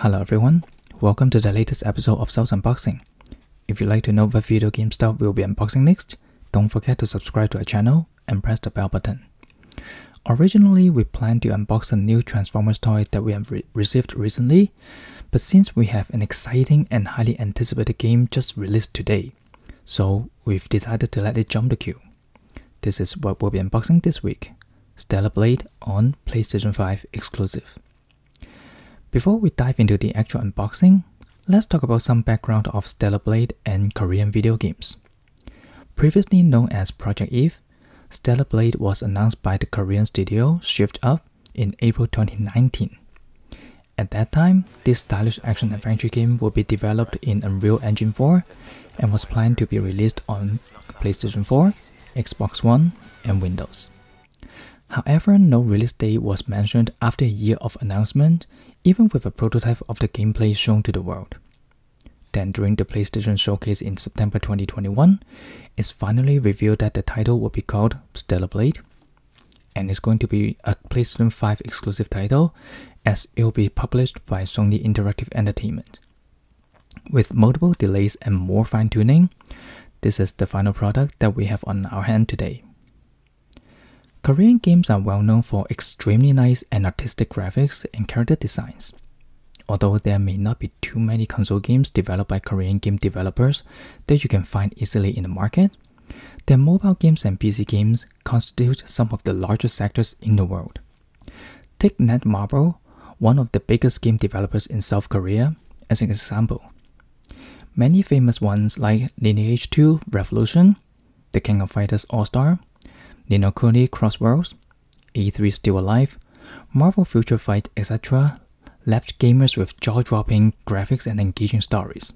Hello everyone, welcome to the latest episode of Souls Unboxing. If you'd like to know what video game stuff we'll be unboxing next, don't forget to subscribe to our channel and press the bell button. Originally, we planned to unbox a new Transformers toy that we have received recently, but since we have an exciting and highly anticipated game just released today, so we've decided to let it jump the queue. This is what we'll be unboxing this week, Stellar Blade on PlayStation 5 exclusive. Before we dive into the actual unboxing, let's talk about some background of Stellar Blade and Korean video games. Previously known as Project Eve, Stellar Blade was announced by the Korean studio Shift Up in April 2019. At that time, this stylish action-adventure game would be developed in Unreal Engine 4 and was planned to be released on PlayStation 4, Xbox One, and Windows. However, no release date was mentioned after a year of announcement, even with a prototype of the gameplay shown to the world. Then during the PlayStation Showcase in September 2021, it's finally revealed that the title will be called Stellar Blade, and it's going to be a PlayStation 5 exclusive title, as it will be published by Sony Interactive Entertainment. With multiple delays and more fine-tuning, this is the final product that we have on our hand today. Korean games are well known for extremely nice and artistic graphics and character designs. Although there may not be too many console games developed by Korean game developers that you can find easily in the market, their mobile games and PC games constitute some of the largest sectors in the world. Take Netmarble, one of the biggest game developers in South Korea, as an example. Many famous ones like Lineage 2 Revolution, The King of Fighters All-Star, Ni no Kuni Cross Worlds, E3 Still Alive, Marvel Future Fight, etc. left gamers with jaw-dropping graphics and engaging stories.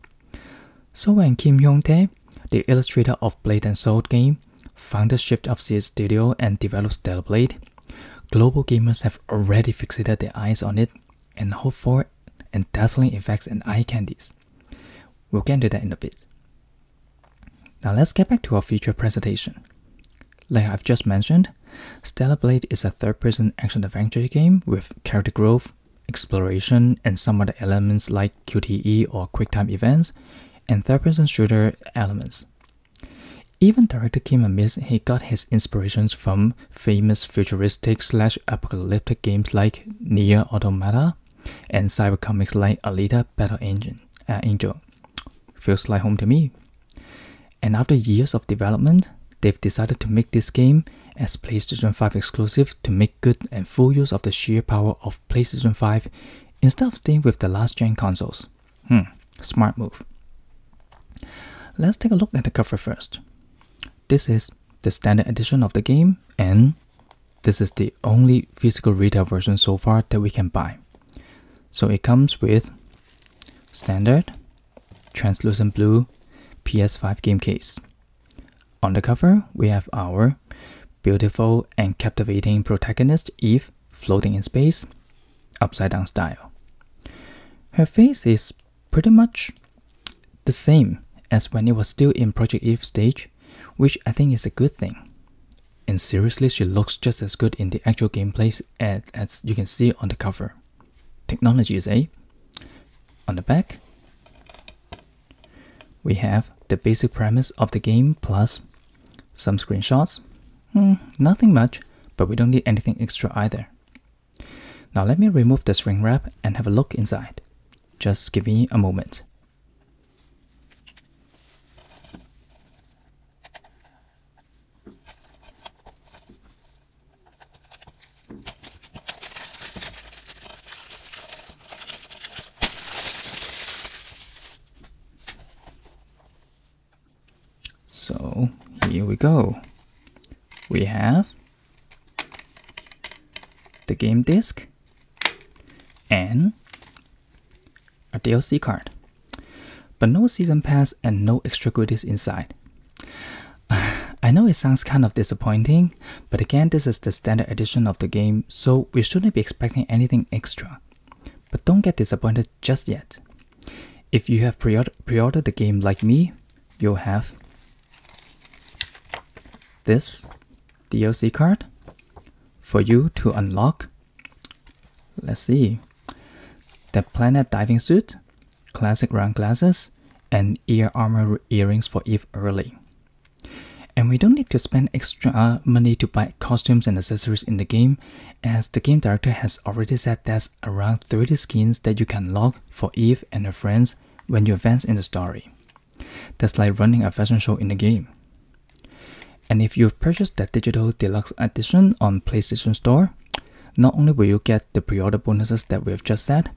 So when Kim Hyung-tae, the illustrator of Blade and Soul game, founded Shift Up Studio and developed Stellar Blade, global gamers have already fixated their eyes on it and hope for and dazzling effects and eye candies. We'll get into that in a bit. Now let's get back to our feature presentation. Like I've just mentioned, Stellar Blade is a third-person action-adventure game with character growth, exploration, and some other elements like QTE or QuickTime events, and third-person shooter elements. Even director Kim admits he got his inspirations from famous futuristic/apocalyptic games like Nier Automata and cybercomics like Alita Battle Angel. Feels like home to me. And after years of development, they've decided to make this game as PlayStation 5 exclusive to make good and full use of the sheer power of PlayStation 5 instead of staying with the last-gen consoles. Smart move. Let's take a look at the cover first. This is the standard edition of the game, and this is the only physical retail version so far that we can buy. So it comes with standard, translucent blue PS5 game case. On the cover, we have our beautiful and captivating protagonist Eve floating in space, upside down style. Her face is pretty much the same as when it was still in Project Eve stage, which I think is a good thing. And seriously, she looks just as good in the actual gameplay as you can see on the cover. Technologies, eh? On the back, we have the basic premise of the game plus some screenshots. Nothing much, but we don't need anything extra either. Now let me remove the shrink wrap and have a look inside. Just give me a moment. So here we go. We have the game disc and a DLC card, but no season pass and no extra goodies inside. I know it sounds kind of disappointing, but again, this is the standard edition of the game, so we shouldn't be expecting anything extra. But don't get disappointed just yet. If you have pre-ordered the game like me, you'll have this DLC card for you to unlock. Let's see. the planet diving suit, classic round glasses, and ear armor earrings for Eve early. And we don't need to spend extra money to buy costumes and accessories in the game, as the game director has already said there's around 30 skins that you can unlock for Eve and her friends when you advance in the story. That's like running a fashion show in the game. And if you've purchased the digital deluxe edition on PlayStation Store, not only will you get the pre-order bonuses that we've just said,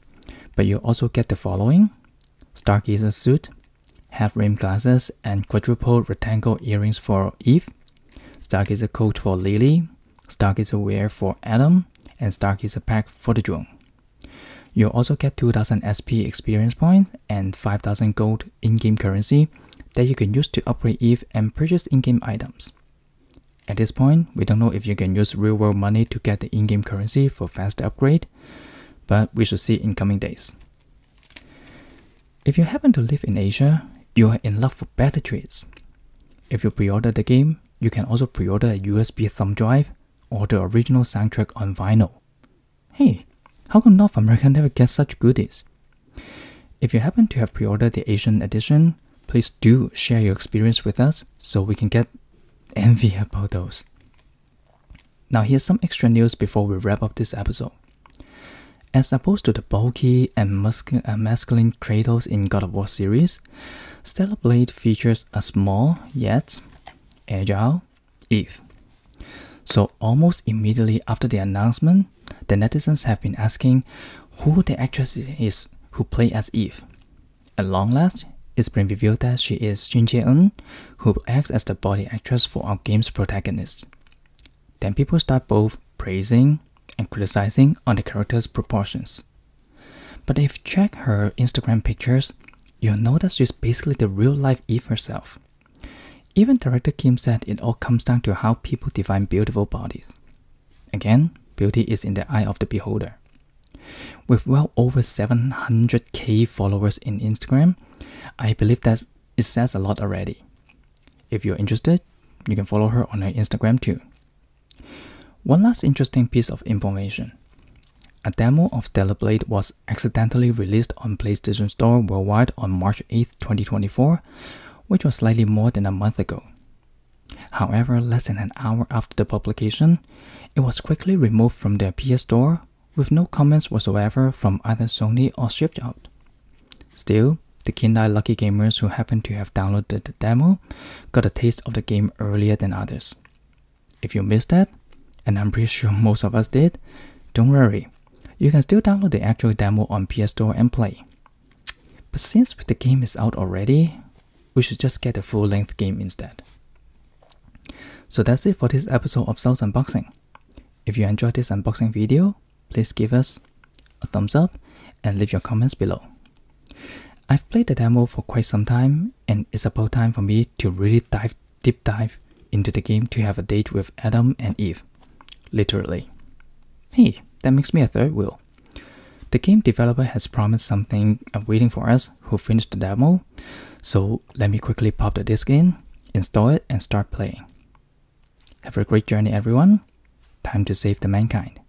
but you also get the following: Stargazer suit, half-rim glasses, and quadruple rectangle earrings for Eve, Stargazer coat for Lily, Stargazer wear for Adam, and Stargazer pack for the drone. You'll also get 2000 SP experience points and 5000 gold in-game currency that you can use to upgrade Eve and purchase in-game items. At this point, we don't know if you can use real-world money to get the in-game currency for faster upgrade, but we should see in coming days. If you happen to live in Asia, you are in luck for better treats. If you pre-order the game, you can also pre-order a USB thumb drive or the original soundtrack on vinyl. Hey, how come North America never gets such goodies? If you happen to have pre-ordered the Asian edition, please do share your experience with us so we can get envy about those. Now here's some extra news before we wrap up this episode. As opposed to the bulky and masculine Kratos in God of War series, Stellar Blade features a small yet agile Eve. So almost immediately after the announcement, the netizens have been asking who the actress is who plays as Eve. At long last, it's been revealed that she is Jin Jae-eun, who acts as the body actress for our game's protagonist. Then people start both praising and criticizing on the character's proportions. But if you check her Instagram pictures, you'll notice she's basically the real-life Eve herself. Even director Kim said it all comes down to how people define beautiful bodies. Again, beauty is in the eye of the beholder. With well over 700k followers in Instagram, I believe that it says a lot already. If you're interested, you can follow her on her Instagram too. One last interesting piece of information. A demo of Stellar Blade was accidentally released on PlayStation Store worldwide on March 8, 2024, which was slightly more than a month ago. However, less than an hour after the publication, it was quickly removed from their PS Store with no comments whatsoever from either Sony or shipped out. Still, the keen-eyed lucky gamers who happened to have downloaded the demo got a taste of the game earlier than others. If you missed that, and I'm pretty sure most of us did, don't worry, you can still download the actual demo on PS Store and play. But since the game is out already, we should just get a full-length game instead. So that's it for this episode of Sul's Unboxing. If you enjoyed this unboxing video, please give us a thumbs up and leave your comments below. I've played the demo for quite some time, and it's about time for me to really deep dive into the game to have a date with Adam and Eve. Literally. Hey, that makes me a third wheel. The game developer has promised something waiting for us who finished the demo, so let me quickly pop the disc in, install it, and start playing. Have a great journey everyone. Time to save the mankind.